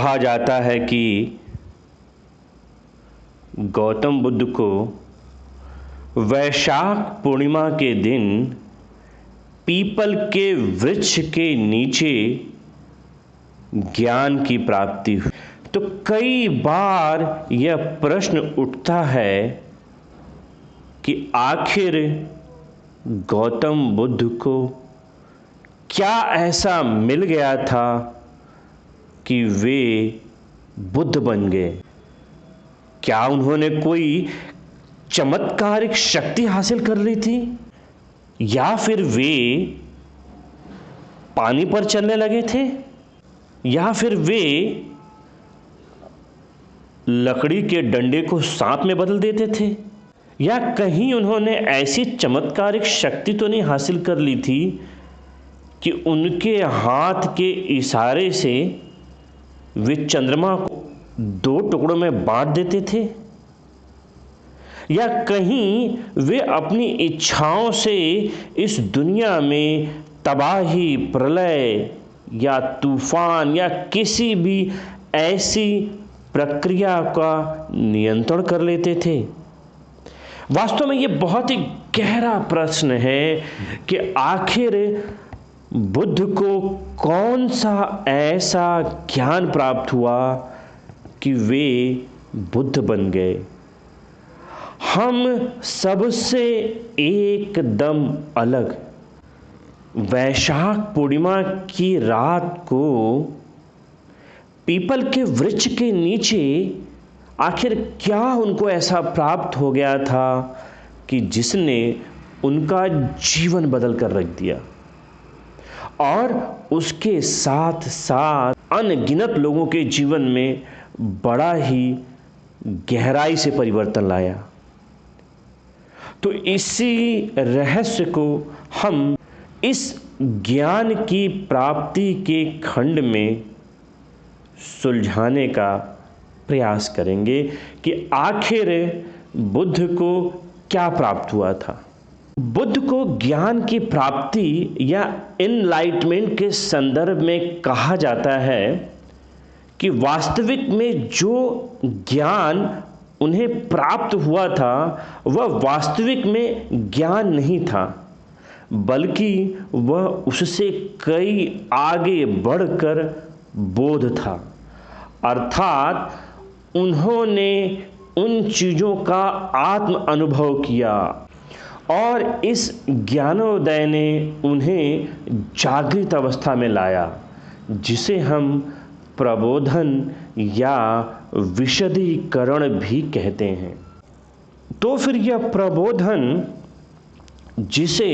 कहा जाता है कि गौतम बुद्ध को वैशाख पूर्णिमा के दिन पीपल के वृक्ष के नीचे ज्ञान की प्राप्ति हुई। तो कई बार यह प्रश्न उठता है कि आखिर गौतम बुद्ध को क्या ऐसा मिल गया था कि वे बुद्ध बन गए? क्या उन्होंने कोई चमत्कारिक शक्ति हासिल कर ली थी, या फिर वे पानी पर चलने लगे थे, या फिर वे लकड़ी के डंडे को सांप में बदल देते थे, या कहीं उन्होंने ऐसी चमत्कारिक शक्ति तो नहीं हासिल कर ली थी कि उनके हाथ के इशारे से वे चंद्रमा को 2 टुकड़ों में बांट देते थे, या कहीं वे अपनी इच्छाओं से इस दुनिया में तबाही, प्रलय या तूफान या किसी भी ऐसी प्रक्रिया का नियंत्रण कर लेते थे। वास्तव में ये बहुत ही गहरा प्रश्न है कि आखिर बुद्ध को कौन सा ऐसा ज्ञान प्राप्त हुआ कि वे बुद्ध बन गए। हम सबसे एकदम अलग वैशाख पूर्णिमा की रात को पीपल के वृक्ष के नीचे आखिर क्या उनको ऐसा प्राप्त हो गया था कि जिसने उनका जीवन बदल कर रख दिया, और उसके साथ साथ अनगिनत लोगों के जीवन में बड़ा ही गहराई से परिवर्तन लाया। तो इसी रहस्य को हम इस ज्ञान की प्राप्ति के खंड में सुलझाने का प्रयास करेंगे कि आखिर बुद्ध को क्या प्राप्त हुआ था। बुद्ध को ज्ञान की प्राप्ति या एनलाइटमेंट के संदर्भ में कहा जाता है कि वास्तविक में जो ज्ञान उन्हें प्राप्त हुआ था वह वास्तविक में ज्ञान नहीं था, बल्कि वह उससे कई आगे बढ़कर बोध था। अर्थात उन्होंने उन चीज़ों का आत्म अनुभव किया और इस ज्ञानोदय ने उन्हें जागृत अवस्था में लाया, जिसे हम प्रबोधन या विशदीकरण भी कहते हैं। तो फिर यह प्रबोधन जिसे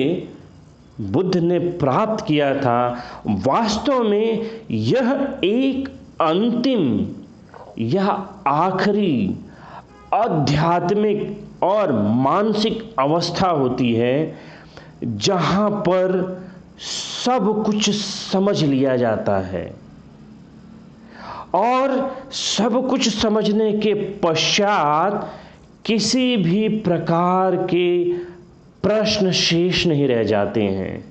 बुद्ध ने प्राप्त किया था, वास्तव में यह एक अंतिम या आखिरी आध्यात्मिक और मानसिक अवस्था होती है जहाँ पर सब कुछ समझ लिया जाता है, और सब कुछ समझने के पश्चात किसी भी प्रकार के प्रश्न शेष नहीं रह जाते हैं,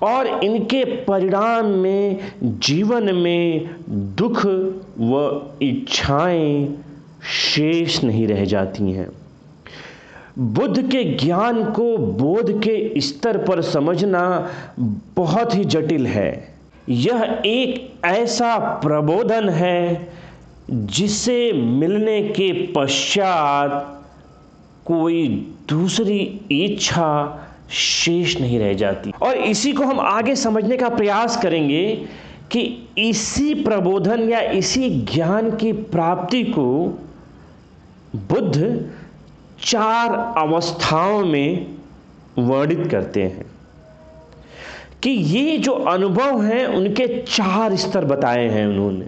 और इनके परिणाम में जीवन में दुख व इच्छाएं शेष नहीं रह जाती हैं। बुद्ध के ज्ञान को बोध के स्तर पर समझना बहुत ही जटिल है। यह एक ऐसा प्रबोधन है जिसे मिलने के पश्चात कोई दूसरी इच्छा शेष नहीं रह जाती। और इसी को हम आगे समझने का प्रयास करेंगे कि इसी प्रबोधन या इसी ज्ञान की प्राप्ति को बुद्ध 4 अवस्थाओं में वर्णित करते हैं कि ये जो अनुभव हैं उनके 4 स्तर बताए हैं उन्होंने।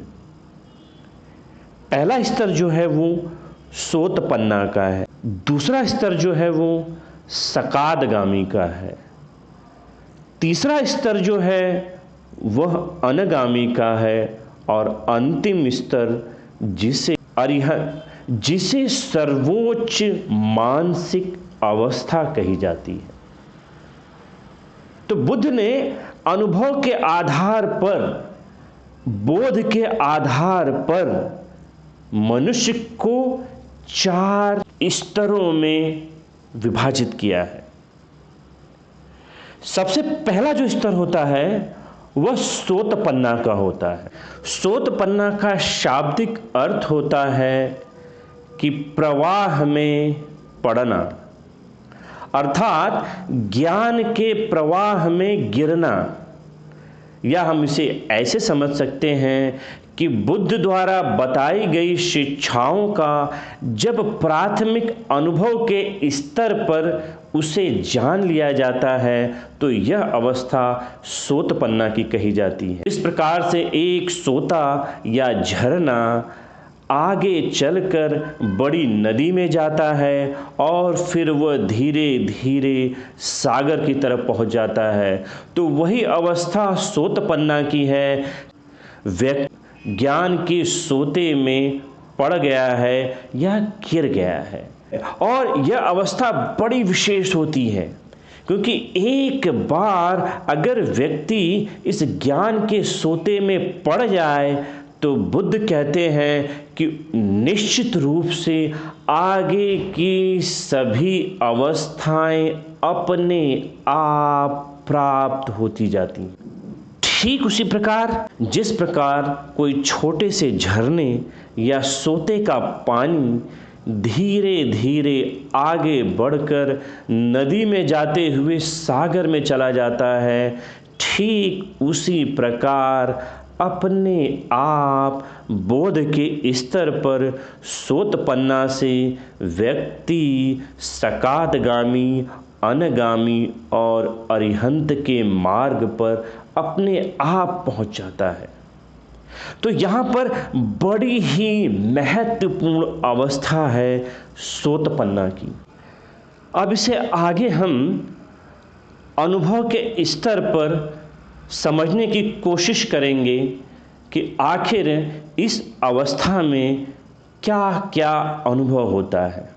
पहला स्तर जो है वो सोतपन्ना का है, दूसरा स्तर जो है वो सकादगामी का है, तीसरा स्तर जो है वह अनगामी का है, और अंतिम स्तर जिसे सर्वोच्च मानसिक अवस्था कही जाती है। तो बुद्ध ने अनुभव के आधार पर बोध के आधार पर मनुष्य को 4 स्तरों में विभाजित किया है। सबसे पहला जो स्तर होता है वह सोतपन्ना का होता है। सोतपन्ना का शाब्दिक अर्थ होता है कि प्रवाह में पड़ना, अर्थात ज्ञान के प्रवाह में गिरना, या हम इसे ऐसे समझ सकते हैं कि बुद्ध द्वारा बताई गई शिक्षाओं का जब प्राथमिक अनुभव के स्तर पर उसे जान लिया जाता है तो यह अवस्था सोतपन्ना की कही जाती है। इस प्रकार से एक सोता या झरना आगे चलकर बड़ी नदी में जाता है और फिर वह धीरे धीरे सागर की तरफ पहुंच जाता है। तो वही अवस्था सोतपन्ना की है। व्यक्ति ज्ञान के सोते में पड़ गया है या गिर गया है, और यह अवस्था बड़ी विशेष होती है क्योंकि एक बार अगर व्यक्ति इस ज्ञान के सोते में पड़ जाए तो बुद्ध कहते हैं कि निश्चित रूप से आगे की सभी अवस्थाएं अपने आप प्राप्त होती जाती हैं। ठीक उसी प्रकार जिस प्रकार कोई छोटे से झरने या सोते का पानी धीरे धीरे आगे बढ़कर नदी में जाते हुए सागर में चला जाता है, ठीक उसी प्रकार अपने आप बोध के स्तर पर सोतपन्ना से व्यक्ति सकातगामी, अनगामी और अरिहंत के मार्ग पर अपने आप पहुंच जाता है। तो यहाँ पर बड़ी ही महत्वपूर्ण अवस्था है सोतपन्ना की। अब इसे आगे हम अनुभव के स्तर पर समझने की कोशिश करेंगे कि आखिर इस अवस्था में क्या क्या अनुभव होता है।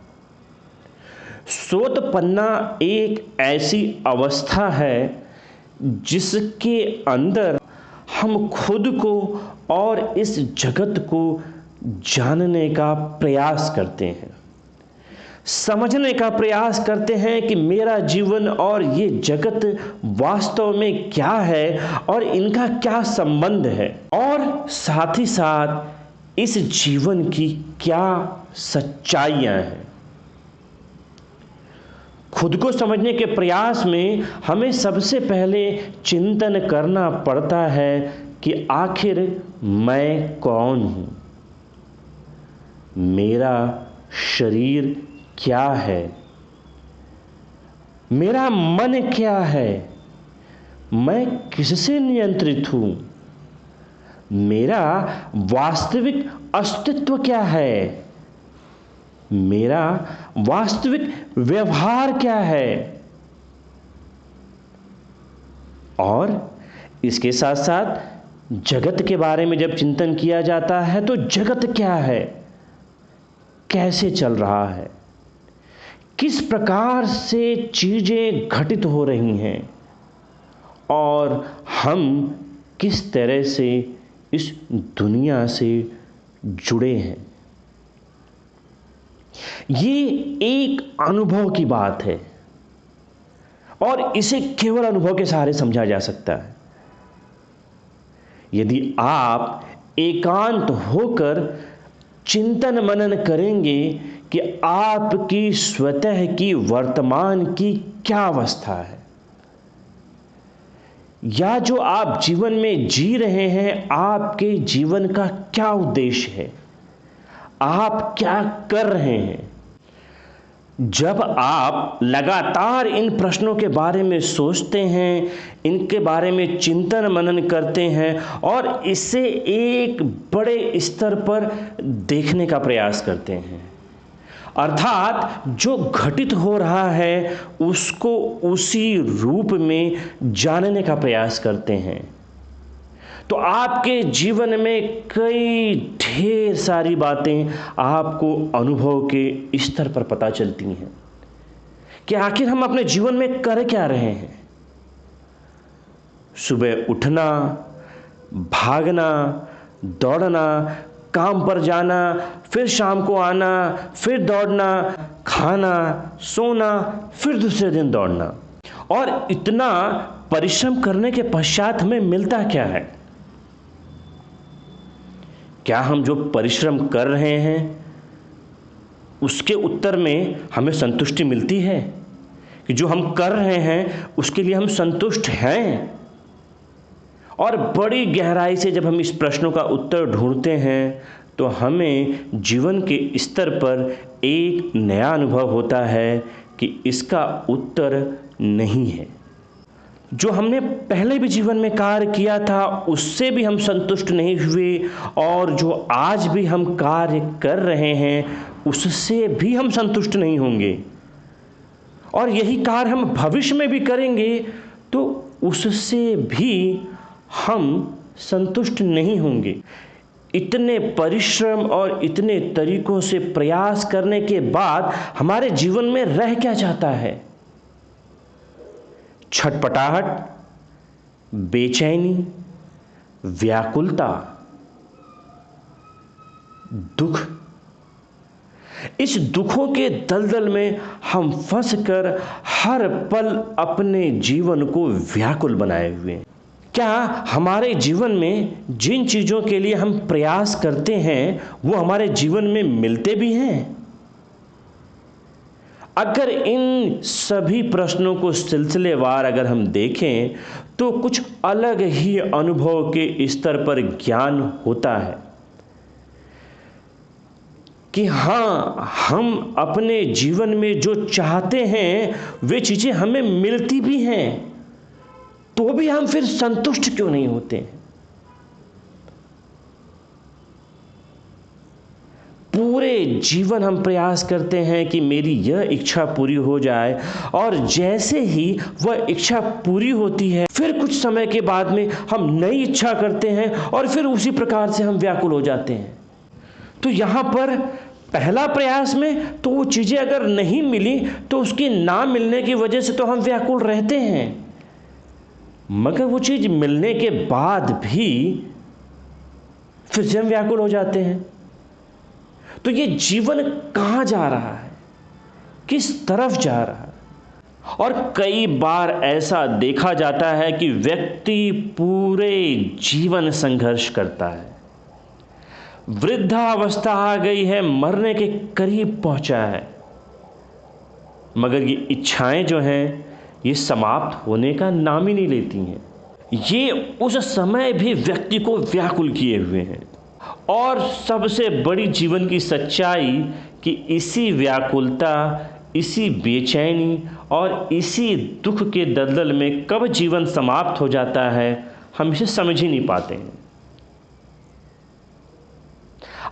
सोतपन्ना एक ऐसी अवस्था है जिसके अंदर हम खुद को और इस जगत को जानने का प्रयास करते हैं, समझने का प्रयास करते हैं कि मेरा जीवन और ये जगत वास्तव में क्या है और इनका क्या संबंध है, और साथ ही साथ इस जीवन की क्या सच्चाइयां हैं। खुद को समझने के प्रयास में हमें सबसे पहले चिंतन करना पड़ता है कि आखिर मैं कौन हूं, मेरा शरीर क्या है, मेरा मन क्या है, मैं किससे नियंत्रित हूं, मेरा वास्तविक अस्तित्व क्या है, मेरा वास्तविक व्यवहार क्या है। और इसके साथ साथ जगत के बारे में जब चिंतन किया जाता है तो जगत क्या है, कैसे चल रहा है, किस प्रकार से चीजें घटित हो रही हैं और हम किस तरह से इस दुनिया से जुड़े हैं। ये एक अनुभव की बात है और इसे केवल अनुभव के सहारे समझा जा सकता है। यदि आप एकांत होकर चिंतन मनन करेंगे कि आपकी स्वतः की वर्तमान की क्या अवस्था है, या जो आप जीवन में जी रहे हैं आपके जीवन का क्या उद्देश्य है, आप क्या कर रहे हैं। जब आप लगातार इन प्रश्नों के बारे में सोचते हैं, इनके बारे में चिंतन मनन करते हैं और इसे एक बड़े स्तर पर देखने का प्रयास करते हैं, अर्थात जो घटित हो रहा है उसको उसी रूप में जानने का प्रयास करते हैं, तो आपके जीवन में कई ढेर सारी बातें आपको अनुभव के स्तर पर पता चलती हैं कि आखिर हम अपने जीवन में कर क्या रहे हैं। सुबह उठना, भागना, दौड़ना, काम पर जाना, फिर शाम को आना, फिर दौड़ना, खाना, सोना, फिर दूसरे दिन दौड़ना। और इतना परिश्रम करने के पश्चात हमें मिलता क्या है? क्या हम जो परिश्रम कर रहे हैं उसके उत्तर में हमें संतुष्टि मिलती है कि जो हम कर रहे हैं उसके लिए हम संतुष्ट हैं? और बड़ी गहराई से जब हम इस प्रश्नों का उत्तर ढूंढते हैं तो हमें जीवन के स्तर पर एक नया अनुभव होता है कि इसका उत्तर नहीं है। जो हमने पहले भी जीवन में कार्य किया था उससे भी हम संतुष्ट नहीं हुए, और जो आज भी हम कार्य कर रहे हैं उससे भी हम संतुष्ट नहीं होंगे, और यही कार्य हम भविष्य में भी करेंगे तो उससे भी हम संतुष्ट नहीं होंगे। इतने परिश्रम और इतने तरीकों से प्रयास करने के बाद हमारे जीवन में रह क्या जाता है? छटपटाहट, बेचैनी, व्याकुलता, दुख। इस दुखों के दलदल में हम फंसकर हर पल अपने जीवन को व्याकुल बनाए हुए हैं। क्या हमारे जीवन में जिन चीज़ों के लिए हम प्रयास करते हैं वो हमारे जीवन में मिलते भी हैं? अगर इन सभी प्रश्नों को सिलसिलेवार अगर हम देखें तो कुछ अलग ही अनुभव के स्तर पर ज्ञान होता है कि हाँ, हम अपने जीवन में जो चाहते हैं वे चीज़ें हमें मिलती भी हैं, तो भी हम फिर संतुष्ट क्यों नहीं होते हैं? पूरे जीवन हम प्रयास करते हैं कि मेरी यह इच्छा पूरी हो जाए, और जैसे ही वह इच्छा पूरी होती है फिर कुछ समय के बाद में हम नई इच्छा करते हैं और फिर उसी प्रकार से हम व्याकुल हो जाते हैं। तो यहाँ पर पहला प्रयास में तो वो चीज़ें अगर नहीं मिली तो उसकी ना मिलने की वजह से तो हम व्याकुल रहते हैं, मगर वो चीज़ मिलने के बाद भी फिर से हम व्याकुल हो जाते हैं। तो ये जीवन कहाँ जा रहा है, किस तरफ जा रहा है? और कई बार ऐसा देखा जाता है कि व्यक्ति पूरे जीवन संघर्ष करता है, वृद्धावस्था आ गई है, मरने के करीब पहुंचा है, मगर ये इच्छाएं जो हैं ये समाप्त होने का नाम ही नहीं लेती हैं। ये उस समय भी व्यक्ति को व्याकुल किए हुए हैं। और सबसे बड़ी जीवन की सच्चाई कि इसी व्याकुलता, इसी बेचैनी और इसी दुख के दलदल में कब जीवन समाप्त हो जाता है हम इसे समझ ही नहीं पाते हैं।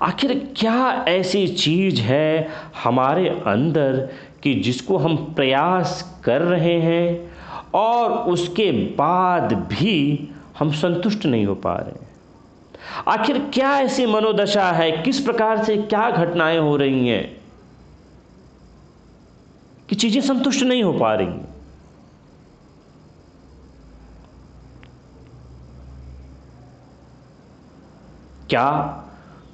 आखिर क्या ऐसी चीज़ है हमारे अंदर कि जिसको हम प्रयास कर रहे हैं और उसके बाद भी हम संतुष्ट नहीं हो पा रहे हैं? आखिर क्या ऐसी मनोदशा है, किस प्रकार से क्या घटनाएं हो रही हैं कि चीजें संतुष्ट नहीं हो पा रही? क्या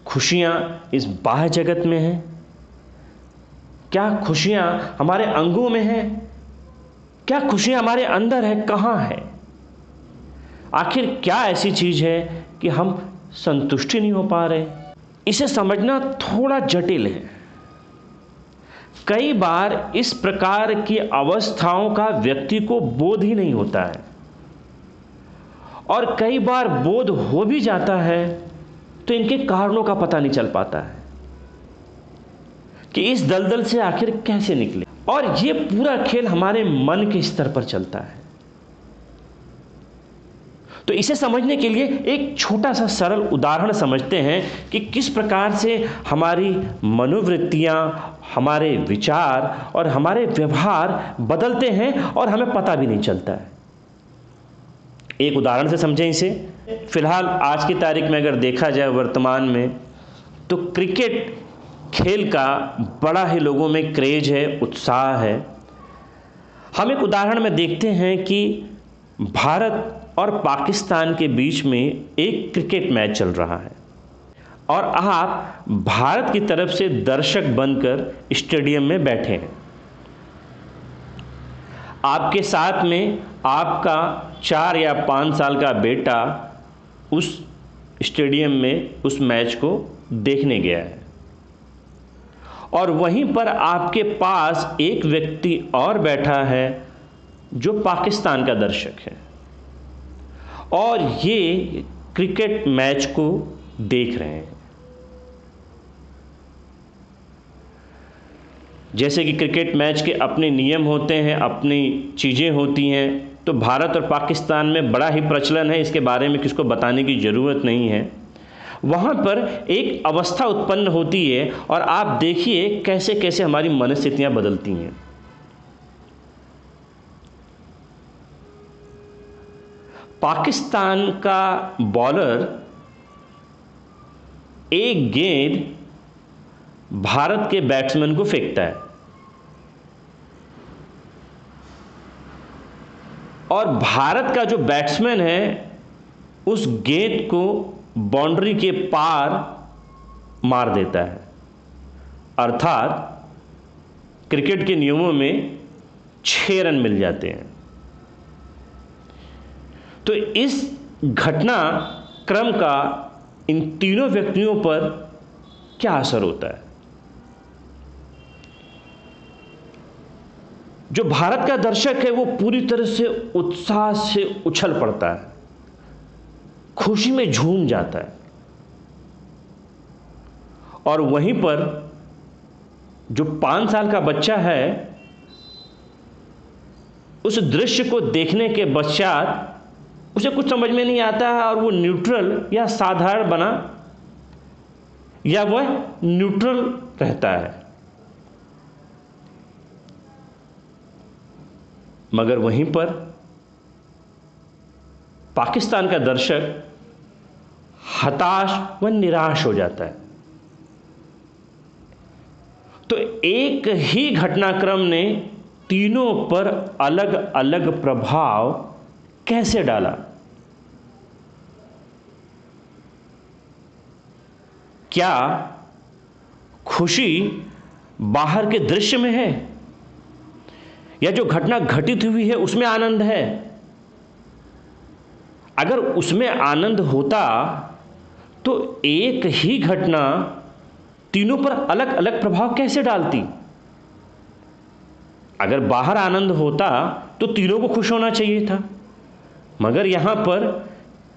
खुशियां इस बाह्य जगत में हैं? क्या खुशियां हमारे अंगों में हैं? क्या खुशियां हमारे अंदर है? कहां है? आखिर क्या ऐसी चीज है कि हम संतुष्टि नहीं हो पा रहे? इसे समझना थोड़ा जटिल है। कई बार इस प्रकार की अवस्थाओं का व्यक्ति को बोध ही नहीं होता है, और कई बार बोध हो भी जाता है तो इनके कारणों का पता नहीं चल पाता है कि इस दलदल से आखिर कैसे निकले। और ये पूरा खेल हमारे मन के स्तर पर चलता है। तो इसे समझने के लिए एक छोटा सा सरल उदाहरण समझते हैं कि किस प्रकार से हमारी मनोवृत्तियां, हमारे विचार और हमारे व्यवहार बदलते हैं और हमें पता भी नहीं चलता है। एक उदाहरण से समझें इसे। फिलहाल आज की तारीख में अगर देखा जाए वर्तमान में, तो क्रिकेट खेल का बड़ा ही लोगों में क्रेज है, उत्साह है। हम एक उदाहरण में देखते हैं कि भारत और पाकिस्तान के बीच में एक क्रिकेट मैच चल रहा है और आप भारत की तरफ से दर्शक बनकर स्टेडियम में बैठे हैं। आपके साथ में आपका 4 या 5 साल का बेटा उस स्टेडियम में उस मैच को देखने गया है और वहीं पर आपके पास एक व्यक्ति और बैठा है जो पाकिस्तान का दर्शक है और ये क्रिकेट मैच को देख रहे हैं। जैसे कि क्रिकेट मैच के अपने नियम होते हैं, अपनी चीज़ें होती हैं, तो भारत और पाकिस्तान में बड़ा ही प्रचलन है, इसके बारे में किसको बताने की ज़रूरत नहीं है। वहाँ पर एक अवस्था उत्पन्न होती है और आप देखिए कैसे कैसे हमारी मनस्थितियाँ बदलती हैं। पाकिस्तान का बॉलर एक गेंद भारत के बैट्समैन को फेंकता है और भारत का जो बैट्समैन है उस गेंद को बाउंड्री के पार मार देता है। अर्थात क्रिकेट के नियमों में 6 रन मिल जाते हैं। तो इस घटना क्रम का इन तीनों व्यक्तियों पर क्या असर होता है? जो भारत का दर्शक है वो पूरी तरह से उत्साह से उछल पड़ता है, खुशी में झूम जाता है और वहीं पर जो 5 साल का बच्चा है उस दृश्य को देखने के पश्चात उसे कुछ समझ में नहीं आता है और वो न्यूट्रल या साधारण बना या वह न्यूट्रल रहता है। मगर वहीं पर पाकिस्तान का दर्शक हताश व निराश हो जाता है। तो एक ही घटनाक्रम ने तीनों पर अलग अलग प्रभाव कैसे डाला? क्या खुशी बाहर के दृश्य में है या जो घटना घटित हुई है उसमें आनंद है? अगर उसमें आनंद होता तो एक ही घटना तीनों पर अलग अलग प्रभाव कैसे डालती? अगर बाहर आनंद होता तो तीनों को खुश होना चाहिए था, मगर यहां पर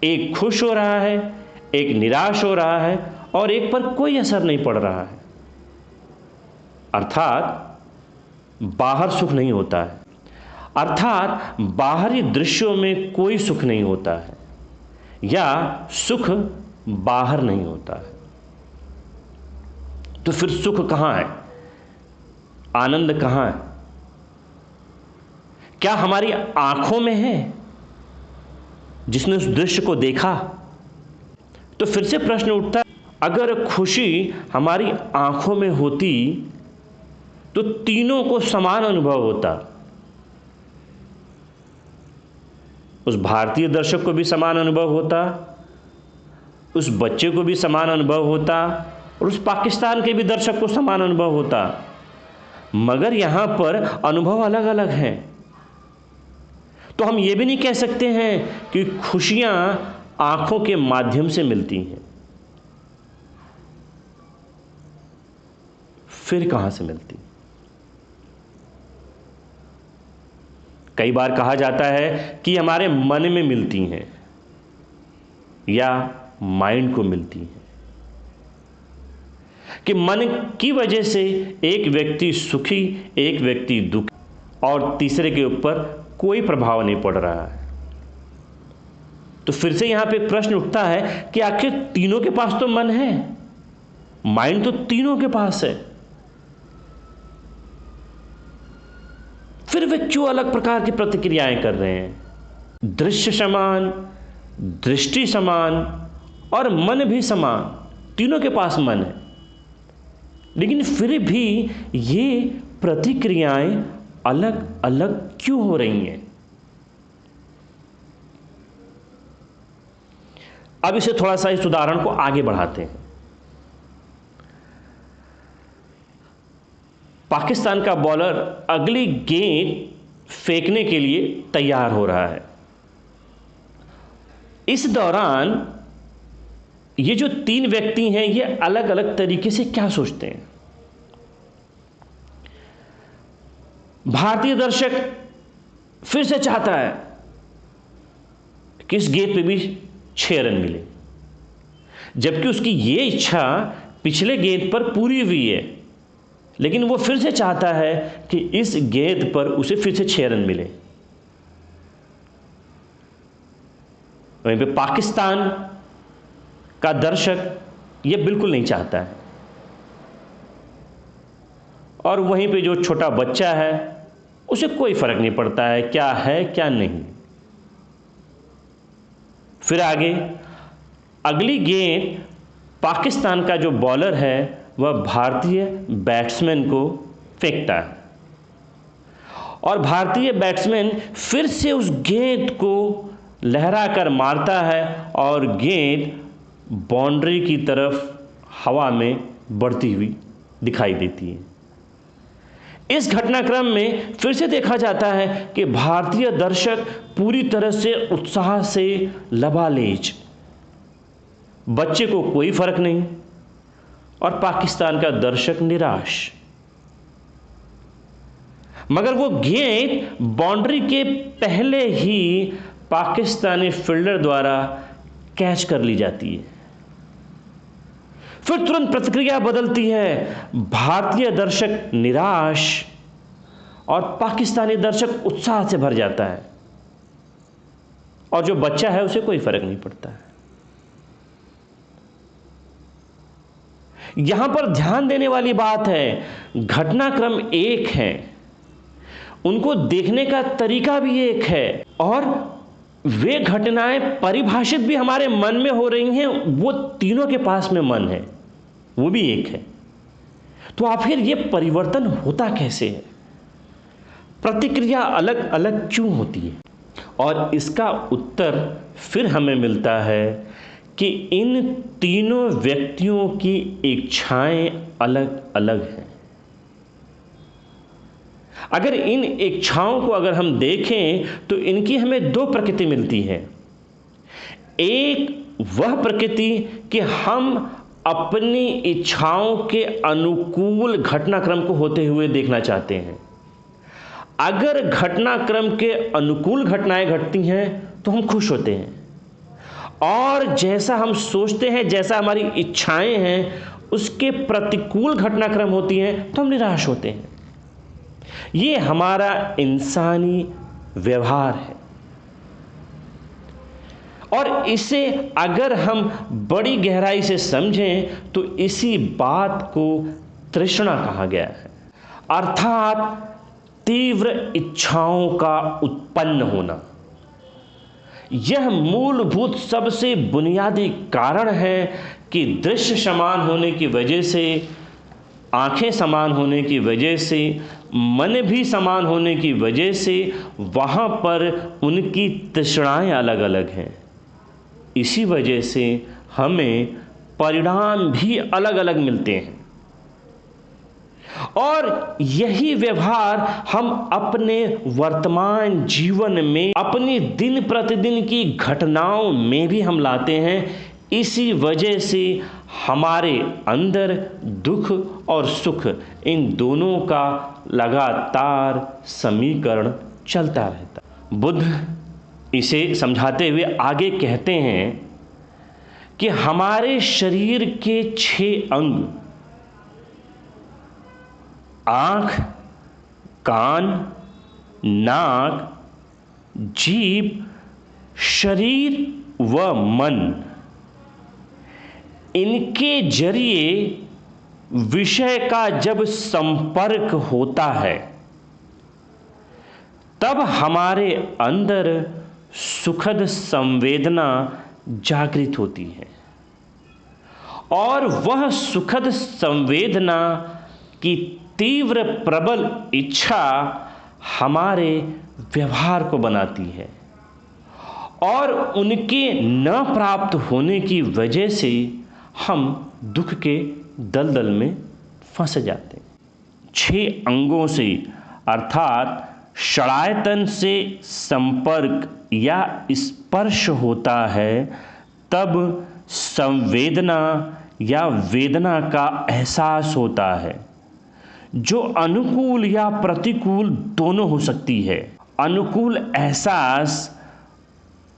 एक खुश हो रहा है, एक निराश हो रहा है और एक पर कोई असर नहीं पड़ रहा है। अर्थात बाहर सुख नहीं होता है, अर्थात बाहरी दृश्यों में कोई सुख नहीं होता है या सुख बाहर नहीं होता है। तो फिर सुख कहां है? आनंद कहां है? क्या हमारी आंखों में है जिसने उस दृश्य को देखा? तो फिर से प्रश्न उठता है, अगर खुशी हमारी आंखों में होती तो तीनों को समान अनुभव होता। उस भारतीय दर्शक को भी समान अनुभव होता, उस बच्चे को भी समान अनुभव होता और उस पाकिस्तान के भी दर्शक को समान अनुभव होता। मगर यहां पर अनुभव अलग अलग हैं। तो हम ये भी नहीं कह सकते हैं कि खुशियां आंखों के माध्यम से मिलती हैं। फिर कहां से मिलती? कई बार कहा जाता है कि हमारे मन में मिलती हैं या माइंड को मिलती हैं, कि मन की वजह से एक व्यक्ति सुखी, एक व्यक्ति दुखी और तीसरे के ऊपर कोई प्रभाव नहीं पड़ रहा है। तो फिर से यहां पे प्रश्न उठता है कि आखिर तीनों के पास तो मन है, माइंड तो तीनों के पास है, फिर वे क्यों अलग प्रकार की प्रतिक्रियाएं कर रहे हैं? दृश्य समान, दृष्टि समान और मन भी समान, तीनों के पास मन है, लेकिन फिर भी ये प्रतिक्रियाएं अलग अलग क्यों हो रही हैं? अब इसे थोड़ा सा इस उदाहरण को आगे बढ़ाते हैं। पाकिस्तान का बॉलर अगली गेंद फेंकने के लिए तैयार हो रहा है। इस दौरान ये जो 3 व्यक्ति हैं ये अलग अलग तरीके से क्या सोचते हैं। भारतीय दर्शक फिर से चाहता है कि इस गेंद पे भी 6 रन मिले, जबकि उसकी ये इच्छा पिछले गेंद पर पूरी हुई है, लेकिन वो फिर से चाहता है कि इस गेंद पर उसे फिर से 6 रन मिले। वहीं पे पाकिस्तान का दर्शक ये बिल्कुल नहीं चाहता है, और वहीं पे जो छोटा बच्चा है उसे कोई फर्क नहीं पड़ता है क्या नहीं। फिर आगे अगली गेंद पाकिस्तान का जो बॉलर है वह भारतीय बैट्समैन को फेंकता है, और भारतीय बैट्समैन फिर से उस गेंद को लहरा कर मारता है और गेंद बाउंड्री की तरफ हवा में बढ़ती हुई दिखाई देती है। इस घटनाक्रम में फिर से देखा जाता है कि भारतीय दर्शक पूरी तरह से उत्साह से लबालेज, बच्चे को कोई फर्क नहीं, और पाकिस्तान का दर्शक निराश। मगर वो गेंद बाउंड्री के पहले ही पाकिस्तानी फील्डर द्वारा कैच कर ली जाती है। फिर तुरंत प्रतिक्रिया बदलती है, भारतीय दर्शक निराश और पाकिस्तानी दर्शक उत्साह से भर जाता है, और जो बच्चा है उसे कोई फर्क नहीं पड़ता है। यहां पर ध्यान देने वाली बात है, घटनाक्रम एक है, उनको देखने का तरीका भी एक है, और वे घटनाएं परिभाषित भी हमारे मन में हो रही हैं, वो तीनों के पास में मन है, वो भी एक है। तो आखिर ये परिवर्तन होता कैसे है, प्रतिक्रिया अलग अलग क्यों होती है? और इसका उत्तर फिर हमें मिलता है कि इन तीनों व्यक्तियों की इच्छाएं अलग अलग हैं। अगर इन इच्छाओं को अगर हम देखें तो इनकी हमें 2 प्रकृति मिलती है। एक वह प्रकृति कि हम अपनी इच्छाओं के अनुकूल घटनाक्रम को होते हुए देखना चाहते हैं। अगर घटनाक्रम के अनुकूल घटनाएं घटती हैं तो हम खुश होते हैं, और जैसा हम सोचते हैं, जैसा हमारी इच्छाएं हैं, उसके प्रतिकूल घटनाक्रम होती हैं तो हम निराश होते हैं। ये हमारा इंसानी व्यवहार है, और इसे अगर हम बड़ी गहराई से समझें तो इसी बात को तृष्णा कहा गया है, अर्थात तीव्र इच्छाओं का उत्पन्न होना। यह मूलभूत सबसे बुनियादी कारण है कि दृश्य समान होने की वजह से, आंखें समान होने की वजह से, मन भी समान होने की वजह से वहाँ पर उनकी तृष्णाएं अलग अलग हैं। इसी वजह से हमें परिणाम भी अलग अलग मिलते हैं, और यही व्यवहार हम अपने वर्तमान जीवन में, अपनी दिन प्रतिदिन की घटनाओं में भी हम लाते हैं। इसी वजह से हमारे अंदर दुख और सुख, इन दोनों का लगातार समीकरण चलता रहता है। बुद्ध इसे समझाते हुए आगे कहते हैं कि हमारे शरीर के 6 अंग, आँख, कान, नाक, जीभ, शरीर व मन, इनके जरिए विषय का जब संपर्क होता है तब हमारे अंदर सुखद संवेदना जागृत होती है, और वह सुखद संवेदना की तीव्र प्रबल इच्छा हमारे व्यवहार को बनाती है, और उनके न प्राप्त होने की वजह से हम दुख के दलदल में फंस जाते हैं। 6 अंगों से अर्थात षडायतन से संपर्क या स्पर्श होता है, तब संवेदना या वेदना का एहसास होता है, जो अनुकूल या प्रतिकूल दोनों हो सकती है। अनुकूल एहसास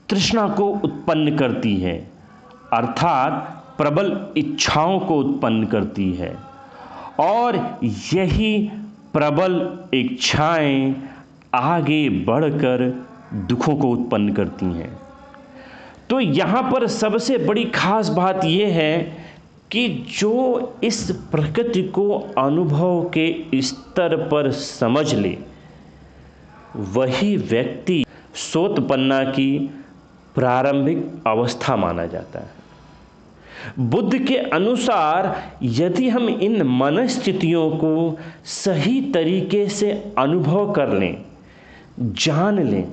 तृष्णा को उत्पन्न करती है, अर्थात प्रबल इच्छाओं को उत्पन्न करती है, और यही प्रबल इच्छाएं आगे बढ़कर दुखों को उत्पन्न करती हैं। तो यहाँ पर सबसे बड़ी खास बात यह है कि जो इस प्रकृति को अनुभव के स्तर पर समझ ले, वही व्यक्ति सोतपन्ना की प्रारंभिक अवस्था माना जाता है। बुद्ध के अनुसार यदि हम इन मनस्थितियों को सही तरीके से अनुभव कर लें, जान लें,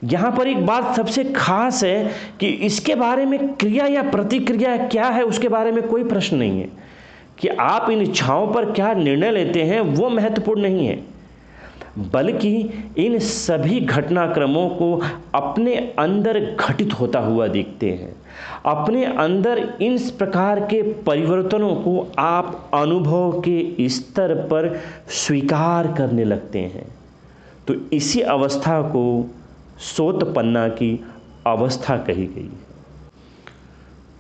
यहाँ पर एक बात सबसे खास है कि इसके बारे में क्रिया या प्रतिक्रिया क्या है उसके बारे में कोई प्रश्न नहीं है। कि आप इन इच्छाओं पर क्या निर्णय लेते हैं वो महत्वपूर्ण नहीं है, बल्कि इन सभी घटनाक्रमों को अपने अंदर घटित होता हुआ देखते हैं। अपने अंदर इन प्रकार के परिवर्तनों को आप अनुभव के स्तर पर स्वीकार करने लगते हैं। तो इसी अवस्था को सोतपन्ना की अवस्था कही गई है।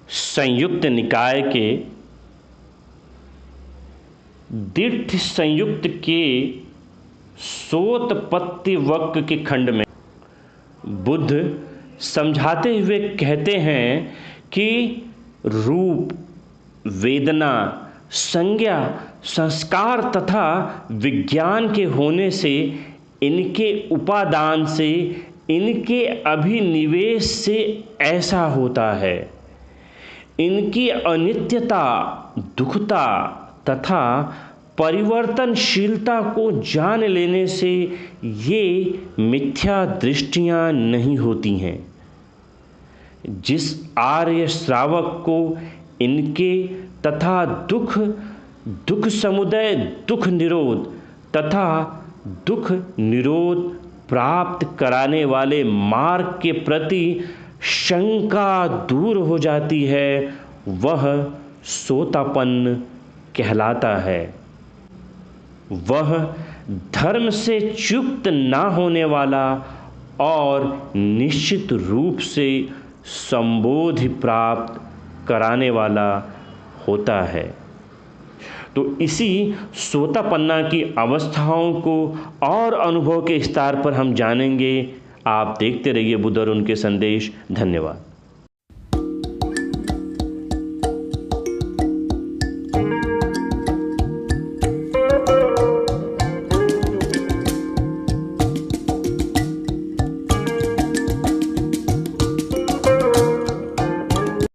संयुक्त निकाय के दीर्घ संयुक्त के सोतपत्तिवक्र के खंड में बुद्ध समझाते हुए कहते हैं कि रूप, वेदना, संज्ञा, संस्कार तथा विज्ञान के होने से, इनके उपादान से, इनके अभिनिवेश से ऐसा होता है। इनकी अनित्यता, दुखता तथा परिवर्तनशीलता को जान लेने से ये मिथ्या दृष्टियां नहीं होती हैं। जिस आर्य श्रावक को इनके तथा दुख समुदय, दुख निरोध तथा दुख निरोध प्राप्त कराने वाले मार्ग के प्रति शंका दूर हो जाती है, वह सोतापन्न कहलाता है। वह धर्म से च्युत ना होने वाला और निश्चित रूप से संबोधि प्राप्त कराने वाला होता है। तो इसी सोतापन्ना की अवस्थाओं को और अनुभव के स्तर पर हम जानेंगे। आप देखते रहिए बुद्ध और उनके संदेश। धन्यवाद।